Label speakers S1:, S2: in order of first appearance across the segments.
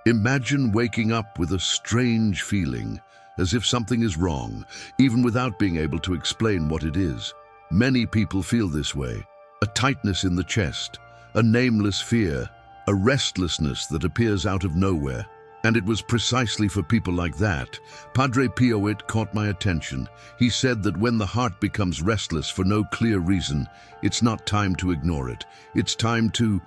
S1: Imagine waking up with a strange feeling, as if something is wrong, even without being able to explain what it is. Many people feel this way. A tightness in the chest, a nameless fear, a restlessness that appears out of nowhere. And it was precisely for people like that Padre Pio caught my attention. He said that when the heart becomes restless for no clear reason, it's not time to ignore it. It's time to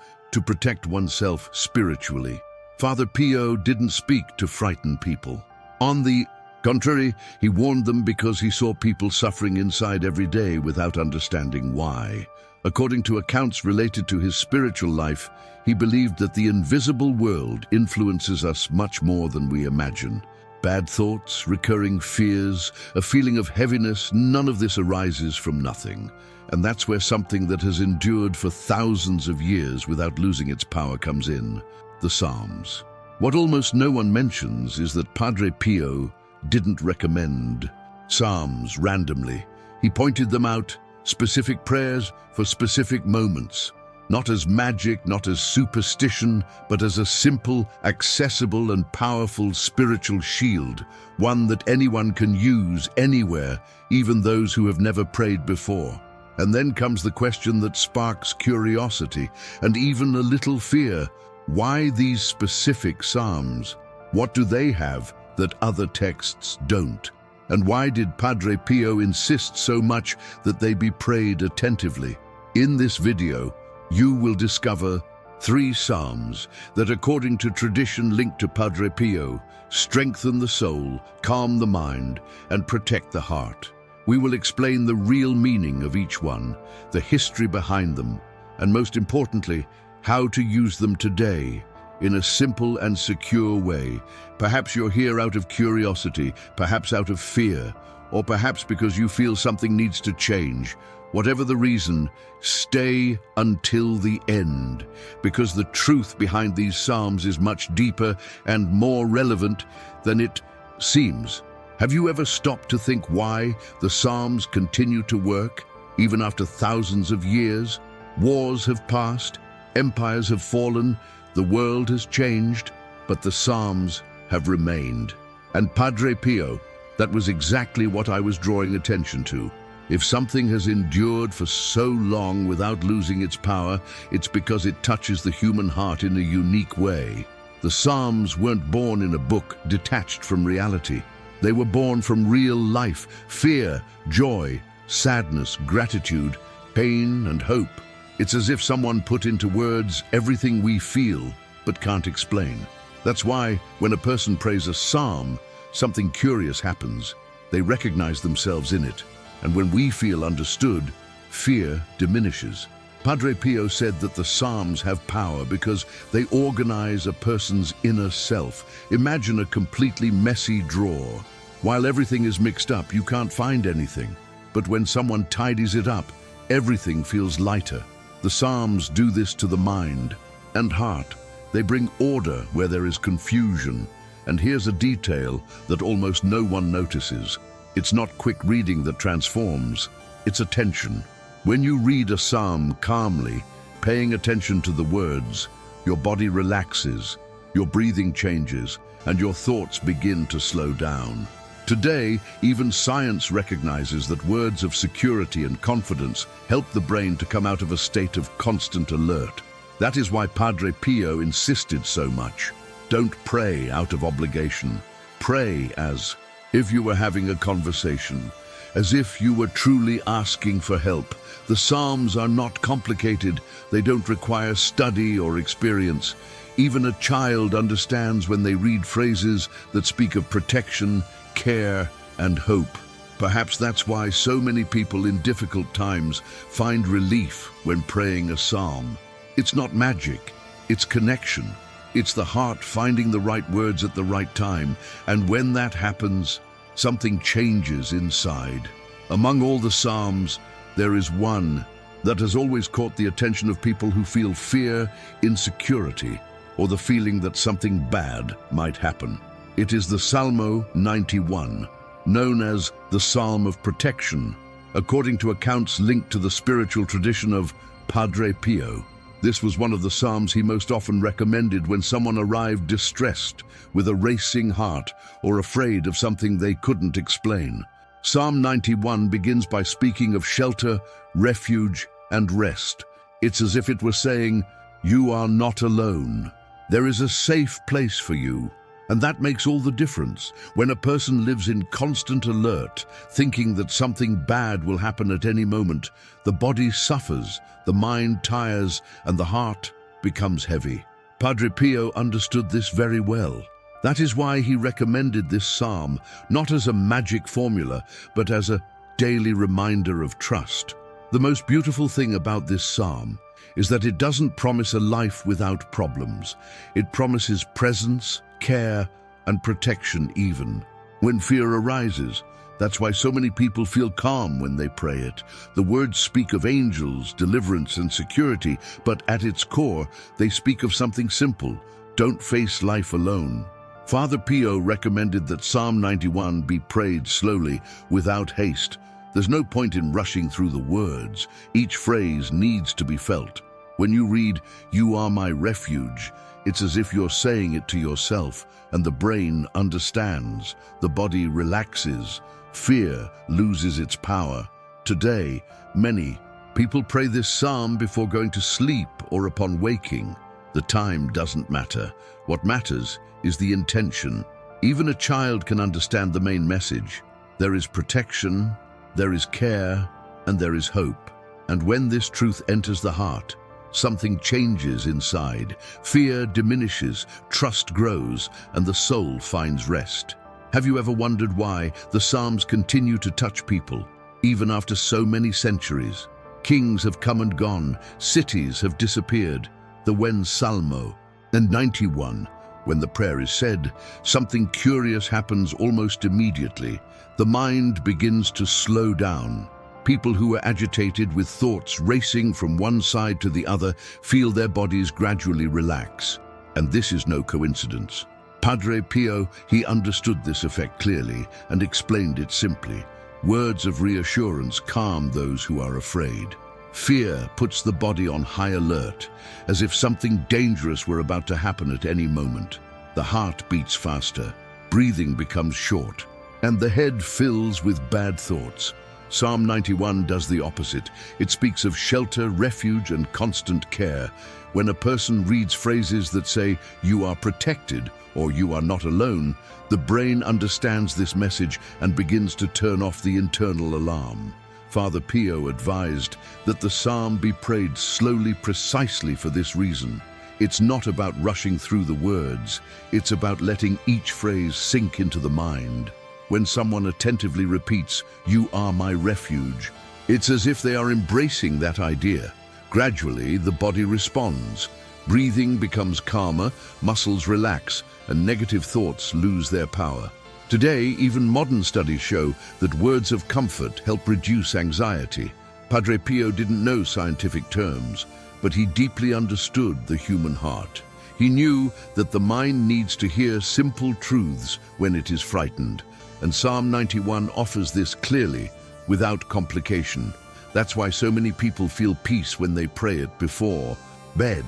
S1: protect oneself spiritually. Father Pio didn't speak to frighten people. On the contrary, he warned them because he saw people suffering inside every day without understanding why. According to accounts related to his spiritual life, he believed that the invisible world influences us much more than we imagine. Bad thoughts, recurring fears, a feeling of heaviness, none of this arises from nothing. And that's where something that has endured for thousands of years without losing its power comes in: the Psalms. What almost no one mentions is that Padre Pio didn't recommend Psalms randomly. He pointed them out, specific prayers for specific moments, not as magic, not as superstition, but as a simple, accessible and powerful spiritual shield, one that anyone can use anywhere, even those who have never prayed before. And then comes the question that sparks curiosity and even a little fear. Why these specific psalms? What do they have that other texts don't? And why did Padre Pio insist so much that they be prayed attentively? In this video, you will discover 3 psalms that, according to tradition linked to Padre Pio, strengthen the soul, calm the mind, and protect the heart. We will explain the real meaning of each one, the history behind them, and most importantly, how to use them today in a simple and secure way. Perhaps you're here out of curiosity, perhaps out of fear, or perhaps because you feel something needs to change. Whatever the reason, stay until the end, because the truth behind these psalms is much deeper and more relevant than it seems. Have you ever stopped to think why the psalms continue to work, even after thousands of years? Wars have passed, empires have fallen, the world has changed, but the psalms have remained. And Padre Pio, that was exactly what I was drawing attention to. If something has endured for so long without losing its power, it's because it touches the human heart in a unique way. The Psalms weren't born in a book detached from reality. They were born from real life, fear, joy, sadness, gratitude, pain, and hope. It's as if someone put into words everything we feel but can't explain. That's why when a person prays a psalm, something curious happens. They recognize themselves in it. And when we feel understood, fear diminishes. Padre Pio said that the Psalms have power because they organize a person's inner self. Imagine a completely messy drawer. While everything is mixed up, you can't find anything. But when someone tidies it up, everything feels lighter. The Psalms do this to the mind and heart. They bring order where there is confusion. And here's a detail that almost no one notices. It's not quick reading that transforms, it's attention. When you read a psalm calmly, paying attention to the words, your body relaxes, your breathing changes, and your thoughts begin to slow down. Today, even science recognizes that words of security and confidence help the brain to come out of a state of constant alert. That is why Padre Pio insisted so much. Don't pray out of obligation. Pray as if you were having a conversation, as if you were truly asking for help. The Psalms are not complicated. They don't require study or experience. Even a child understands when they read phrases that speak of protection, care, and hope. Perhaps that's why so many people in difficult times find relief when praying a psalm. It's not magic, it's connection. It's the heart finding the right words at the right time, and when that happens, something changes inside. Among all the Psalms, there is one that has always caught the attention of people who feel fear, insecurity, or the feeling that something bad might happen. It is the Salmo 91, known as the Psalm of Protection, according to accounts linked to the spiritual tradition of Padre Pio. This was one of the psalms he most often recommended when someone arrived distressed, with a racing heart, or afraid of something they couldn't explain. Psalm 91 begins by speaking of shelter, refuge, and rest. It's as if it were saying, "You are not alone. There is a safe place for you." And that makes all the difference. When a person lives in constant alert, thinking that something bad will happen at any moment, the body suffers, the mind tires, and the heart becomes heavy. Padre Pio understood this very well. That is why he recommended this psalm, not as a magic formula, but as a daily reminder of trust. The most beautiful thing about this psalm is that it doesn't promise a life without problems. It promises presence, care, and protection even when fear arises. That's why so many people feel calm when they pray it. The words speak of angels, deliverance, and security, but at its core, they speak of something simple: don't face life alone. Father Pio recommended that Psalm 91 be prayed slowly, without haste. There's no point in rushing through the words. Each phrase needs to be felt. When you read, "You are my refuge," it's as if you're saying it to yourself, and the brain understands. The body relaxes. Fear loses its power. Today, many people pray this psalm before going to sleep or upon waking. The time doesn't matter. What matters is the intention. Even a child can understand the main message. There is protection, there is care, and there is hope. And when this truth enters the heart, something changes inside. Fear diminishes, trust grows, and the soul finds rest. Have you ever wondered why the Psalms continue to touch people, even after so many centuries? Kings have come and gone, cities have disappeared. The when Salmo and 91, when the prayer is said, something curious happens almost immediately. The mind begins to slow down. People who are agitated with thoughts racing from one side to the other feel their bodies gradually relax. And this is no coincidence. Padre Pio, he understood this effect clearly and explained it simply. Words of reassurance calm those who are afraid. Fear puts the body on high alert, as if something dangerous were about to happen at any moment. The heart beats faster, breathing becomes short, and the head fills with bad thoughts. Psalm 91 does the opposite. It speaks of shelter, refuge, and constant care. When a person reads phrases that say, "You are protected," or "You are not alone," the brain understands this message and begins to turn off the internal alarm. Father Pio advised that the psalm be prayed slowly precisely for this reason. It's not about rushing through the words. It's about letting each phrase sink into the mind. When someone attentively repeats, "You are my refuge," it's as if they are embracing that idea. Gradually, the body responds. Breathing becomes calmer, muscles relax, and negative thoughts lose their power. Today, even modern studies show that words of comfort help reduce anxiety. Padre Pio didn't know scientific terms, but he deeply understood the human heart. He knew that the mind needs to hear simple truths when it is frightened. And Psalm 91 offers this clearly, without complication. That's why so many people feel peace when they pray it before bed.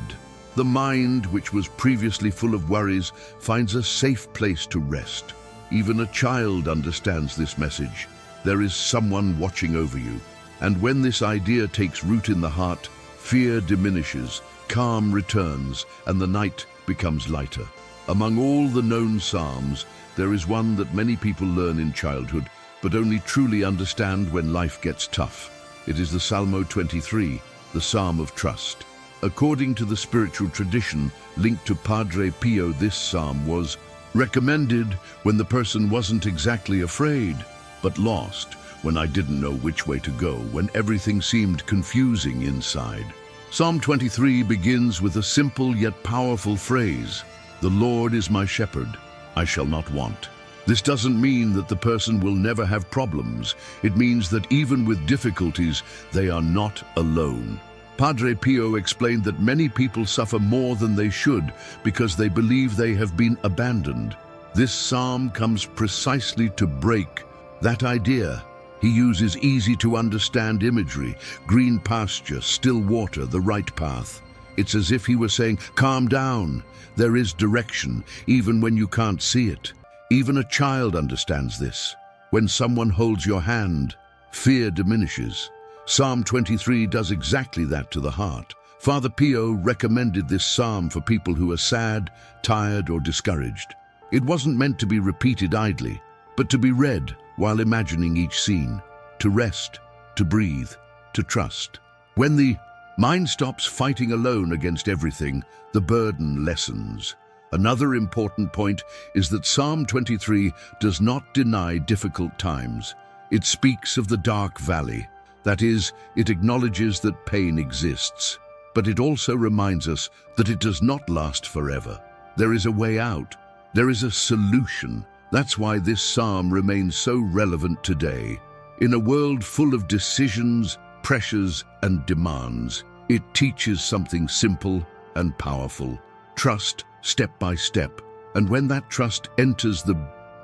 S1: The mind, which was previously full of worries, finds a safe place to rest. Even a child understands this message. There is someone watching over you. And when this idea takes root in the heart, fear diminishes, calm returns, and the night becomes lighter. Among all the known psalms, there is one that many people learn in childhood, but only truly understand when life gets tough. It is the Salmo 23, the Psalm of Trust. According to the spiritual tradition linked to Padre Pio, this psalm was recommended when the person wasn't exactly afraid, but lost, when I didn't know which way to go, when everything seemed confusing inside. Psalm 23 begins with a simple yet powerful phrase, "The Lord is my shepherd, I shall not want." This doesn't mean that the person will never have problems. It means that even with difficulties, they are not alone. Padre Pio explained that many people suffer more than they should because they believe they have been abandoned. This psalm comes precisely to break that idea. He uses easy-to-understand imagery: green pasture, still water, the right path. It's as if he were saying, calm down. There is direction, even when you can't see it. Even a child understands this. When someone holds your hand, fear diminishes. Psalm 23 does exactly that to the heart. Father Pio recommended this psalm for people who are sad, tired, or discouraged. It wasn't meant to be repeated idly, but to be read while imagining each scene, to rest, to breathe, to trust. When the mind stops fighting alone against everything, the burden lessens. Another important point is that Psalm 23 does not deny difficult times. It speaks of the dark valley. That is, it acknowledges that pain exists. But it also reminds us that it does not last forever. There is a way out. There is a solution. That's why this psalm remains so relevant today. In a world full of decisions, pressures, and demands, it teaches something simple and powerful. Trust, step by step. And when that trust enters the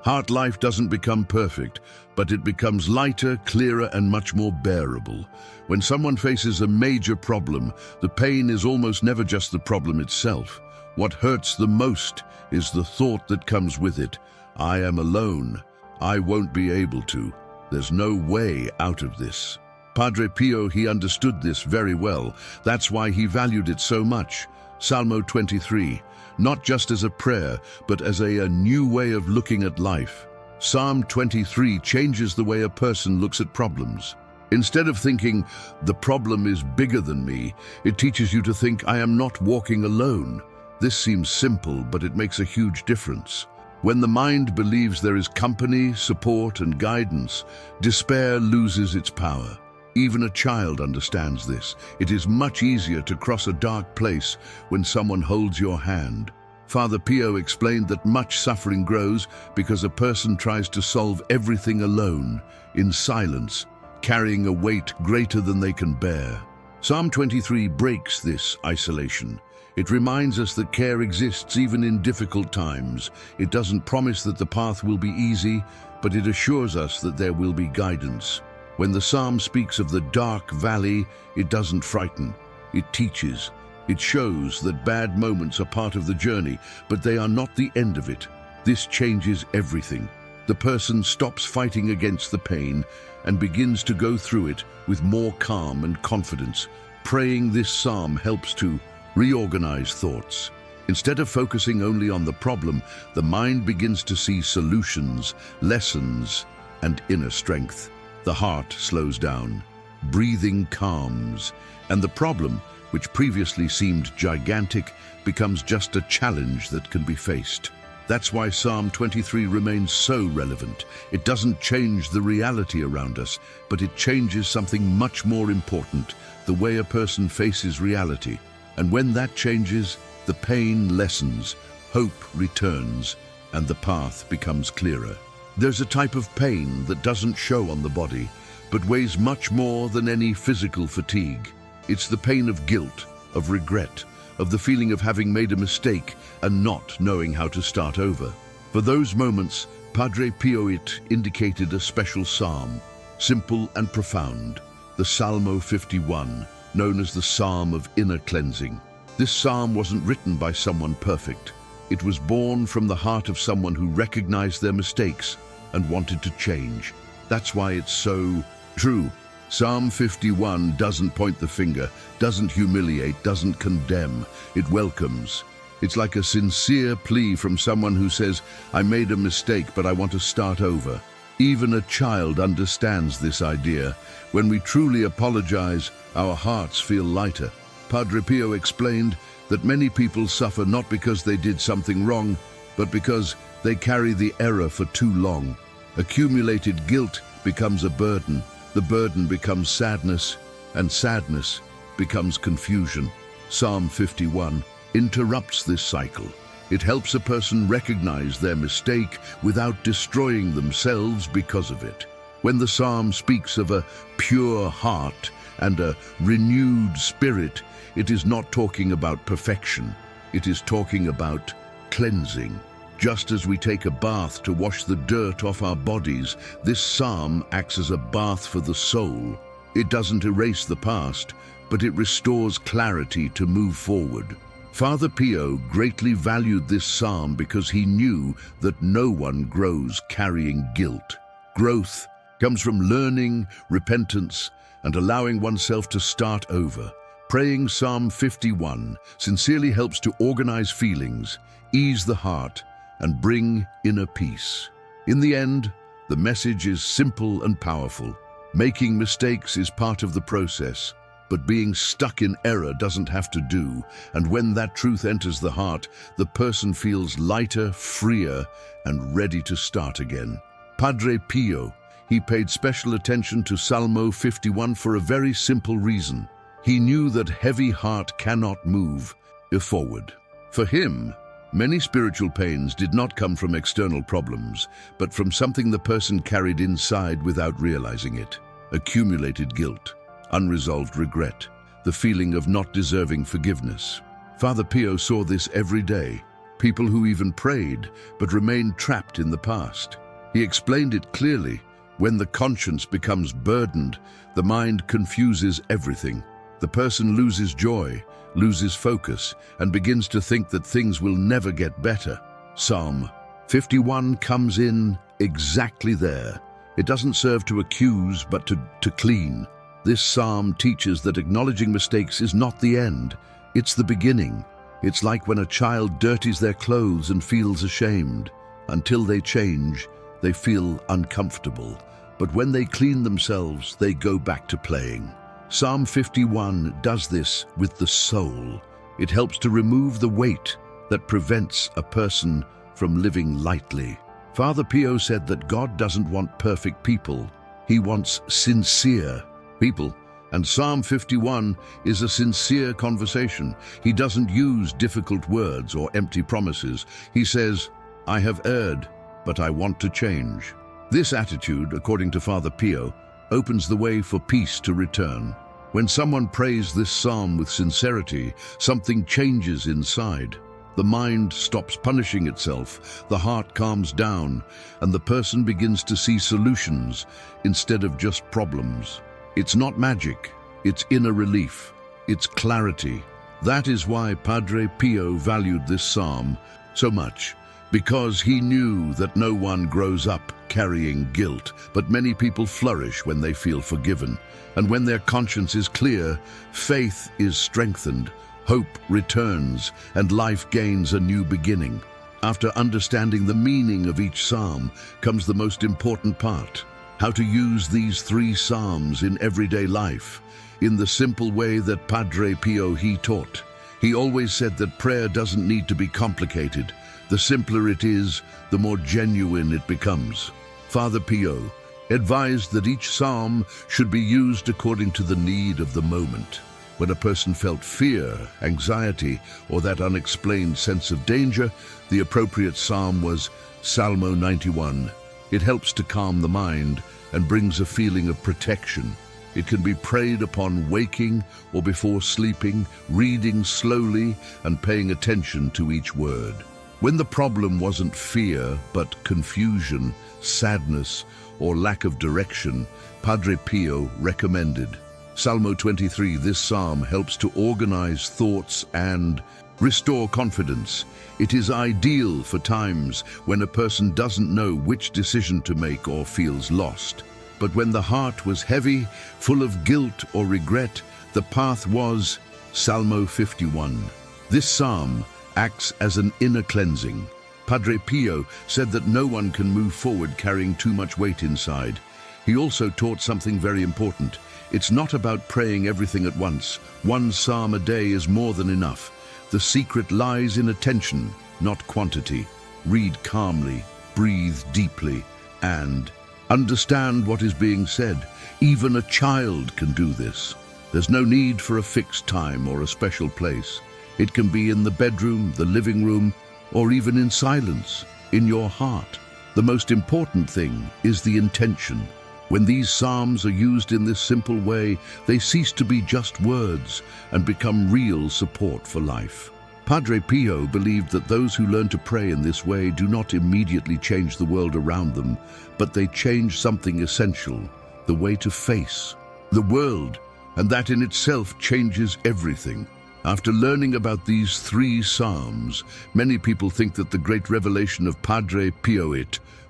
S1: heart, life doesn't become perfect, but it becomes lighter, clearer, and much more bearable. When someone faces a major problem, the pain is almost never just the problem itself. What hurts the most is the thought that comes with it. I am alone. I won't be able to. There's no way out of this. Padre Pio, he understood this very well. That's why he valued it so much. Psalm 23, not just as a prayer, but as a new way of looking at life. Psalm 23 changes the way a person looks at problems. Instead of thinking, the problem is bigger than me, it teaches you to think, I am not walking alone. This seems simple, but it makes a huge difference. When the mind believes there is company, support, and guidance, despair loses its power. Even a child understands this. It is much easier to cross a dark place when someone holds your hand. Father Pio explained that much suffering grows because a person tries to solve everything alone, in silence, carrying a weight greater than they can bear. Psalm 23 breaks this isolation. It reminds us that care exists even in difficult times. It doesn't promise that the path will be easy, but it assures us that there will be guidance. When the psalm speaks of the dark valley, it doesn't frighten. It teaches. It shows that bad moments are part of the journey, but they are not the end of it. This changes everything. The person stops fighting against the pain and begins to go through it with more calm and confidence. Praying this psalm helps to reorganize thoughts. Instead of focusing only on the problem, the mind begins to see solutions, lessons, and inner strength. The heart slows down, breathing calms, and the problem, which previously seemed gigantic, becomes just a challenge that can be faced. That's why Psalm 23 remains so relevant. It doesn't change the reality around us, but it changes something much more important, the way a person faces reality. And when that changes, the pain lessens, hope returns, and the path becomes clearer. There's a type of pain that doesn't show on the body, but weighs much more than any physical fatigue. It's the pain of guilt, of regret, of the feeling of having made a mistake and not knowing how to start over. For those moments, Padre Pio indicated a special psalm, simple and profound, the Psalm 51, known as the Psalm of Inner Cleansing. This psalm wasn't written by someone perfect. It was born from the heart of someone who recognized their mistakes and wanted to change. That's why it's so true. Psalm 51 doesn't point the finger, doesn't humiliate, doesn't condemn. It welcomes. It's like a sincere plea from someone who says, I made a mistake, but I want to start over. Even a child understands this idea. When we truly apologize, our hearts feel lighter. Padre Pio explained that many people suffer not because they did something wrong, but because they carry the error for too long. Accumulated guilt becomes a burden. The burden becomes sadness, and sadness becomes confusion. Psalm 51 interrupts this cycle. It helps a person recognize their mistake without destroying themselves because of it. When the psalm speaks of a pure heart and a renewed spirit, it is not talking about perfection. It is talking about cleansing. Just as we take a bath to wash the dirt off our bodies, this psalm acts as a bath for the soul. It doesn't erase the past, but it restores clarity to move forward. Father Pio greatly valued this psalm because he knew that no one grows carrying guilt. Growth comes from learning, repentance, and allowing oneself to start over. Praying Psalm 51 sincerely helps to organize feelings, ease the heart, and bring inner peace. In the end, the message is simple and powerful. Making mistakes is part of the process, but being stuck in error doesn't have to do, and when that truth enters the heart, the person feels lighter, freer, and ready to start again. Padre Pio, he paid special attention to Psalm 51 for a very simple reason. He knew that heavy heart cannot move forward. For him, many spiritual pains did not come from external problems, but from something the person carried inside without realizing it. Accumulated guilt, unresolved regret, the feeling of not deserving forgiveness. Father Pio saw this every day. People who even prayed, but remained trapped in the past. He explained it clearly. When the conscience becomes burdened, the mind confuses everything. The person loses joy, loses focus, and begins to think that things will never get better. Psalm 51 comes in exactly there. It doesn't serve to accuse, but to clean. This psalm teaches that acknowledging mistakes is not the end, it's the beginning. It's like when a child dirties their clothes and feels ashamed. Until they change, they feel uncomfortable. But when they clean themselves, they go back to playing. Psalm 51 does this with the soul. It helps to remove the weight that prevents a person from living lightly. Father Pio said that God doesn't want perfect people. He wants sincere people. And Psalm 51 is a sincere conversation. He doesn't use difficult words or empty promises. He says, "I have erred, but I want to change." This attitude, according to Father Pio, opens the way for peace to return. When someone prays this psalm with sincerity, something changes inside. The mind stops punishing itself, the heart calms down, and the person begins to see solutions instead of just problems. It's not magic, it's inner relief, it's clarity. That is why Padre Pio valued this psalm so much, because he knew that no one grows up carrying guilt, but many people flourish when they feel forgiven. And when their conscience is clear, faith is strengthened, hope returns, and life gains a new beginning. After understanding the meaning of each psalm comes the most important part: how to use these 3 psalms in everyday life, in the simple way that Padre Pio he taught. He always said that prayer doesn't need to be complicated. The simpler it is, the more genuine it becomes. Father Pio advised that each psalm should be used according to the need of the moment. When a person felt fear, anxiety, or that unexplained sense of danger, the appropriate psalm was Psalm 91. It helps to calm the mind and brings a feeling of protection. It can be prayed upon waking or before sleeping, reading slowly and paying attention to each word. When the problem wasn't fear, but confusion, sadness, or lack of direction, Padre Pio recommended Psalm 23. This psalm helps to organize thoughts and restore confidence. It is ideal for times when a person doesn't know which decision to make or feels lost. But when the heart was heavy, full of guilt or regret, the path was Psalm 51. This psalm acts as an inner cleansing. Padre Pio said that no one can move forward carrying too much weight inside. He also taught something very important. It's not about praying everything at once. 1 psalm a day is more than enough. The secret lies in attention, not quantity. Read calmly, breathe deeply, and understand what is being said. Even a child can do this. There's no need for a fixed time or a special place. It can be in the bedroom, the living room, or even in silence, in your heart. The most important thing is the intention. When these psalms are used in this simple way, they cease to be just words and become real support for life. Padre Pio believed that those who learn to pray in this way do not immediately change the world around them, but they change something essential: the way to face the world. And that in itself changes everything. After learning about these 3 psalms, many people think that the great revelation of Padre Pio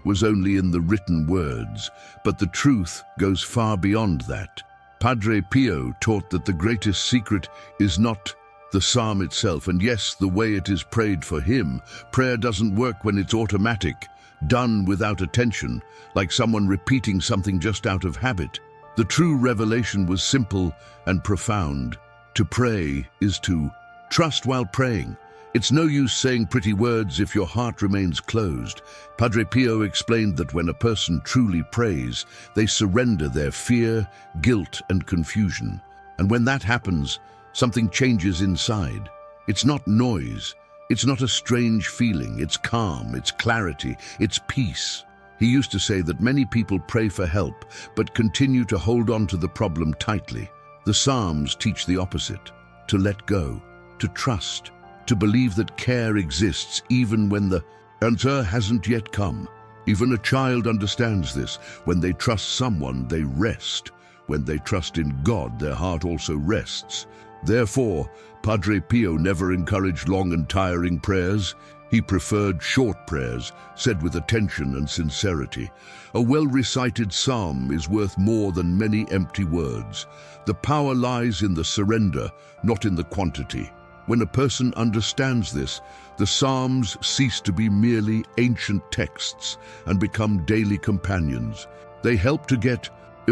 S1: was only in the written words, but the truth goes far beyond that. Padre Pio taught that the greatest secret is not the psalm itself, and yes, the way it is prayed for him. Prayer doesn't work when it's automatic, done without attention, like someone repeating something just out of habit. The true revelation was simple and profound. To pray is to trust while praying. It's no use saying pretty words if your heart remains closed. Padre Pio explained that when a person truly prays, they surrender their fear, guilt, and confusion. And when that happens, something changes inside. It's not noise. It's not a strange feeling. It's calm, it's clarity, it's peace. He used to say that many people pray for help, but continue to hold on to the problem tightly. The Psalms teach the opposite: to let go, to trust, to believe that care exists even when the answer hasn't yet come. Even a child understands this. When they trust someone, they rest. When they trust in God, their heart also rests. Therefore, Padre Pio never encouraged long and tiring prayers. He preferred short prayers, said with attention and sincerity. A well-recited psalm is worth more than many empty words. The power lies in the surrender, not in the quantity. When a person understands this, the Psalms cease to be merely ancient texts and become daily companions. They help to get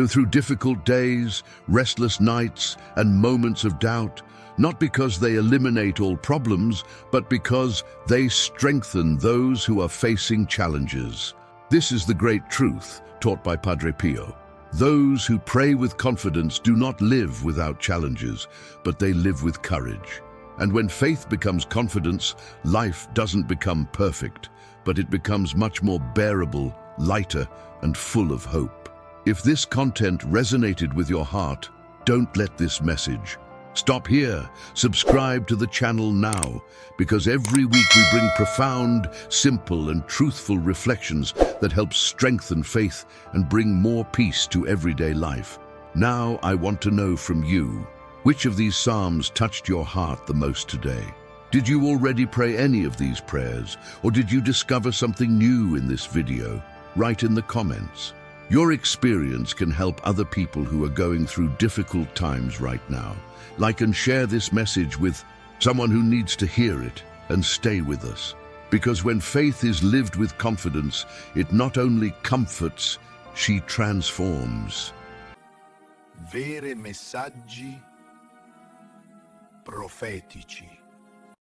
S1: through difficult days, restless nights, and moments of doubt, not because they eliminate all problems, but because they strengthen those who are facing challenges. This is the great truth taught by Padre Pio. Those who pray with confidence do not live without challenges, but they live with courage. And when faith becomes confidence, life doesn't become perfect, but it becomes much more bearable, lighter, and full of hope. If this content resonated with your heart, don't let this message stop here. Subscribe to the channel now, because every week we bring profound, simple, and truthful reflections that help strengthen faith and bring more peace to everyday life. Now I want to know from you, which of these psalms touched your heart the most today? Did you already pray any of these prayers, or did you discover something new in this video? Write in the comments. Your experience can help other people who are going through difficult times right now. Like and share this message with someone who needs to hear it, and stay with us. Because when faith is lived with confidence, it not only comforts, she transforms.
S2: Vere messaggi profetici.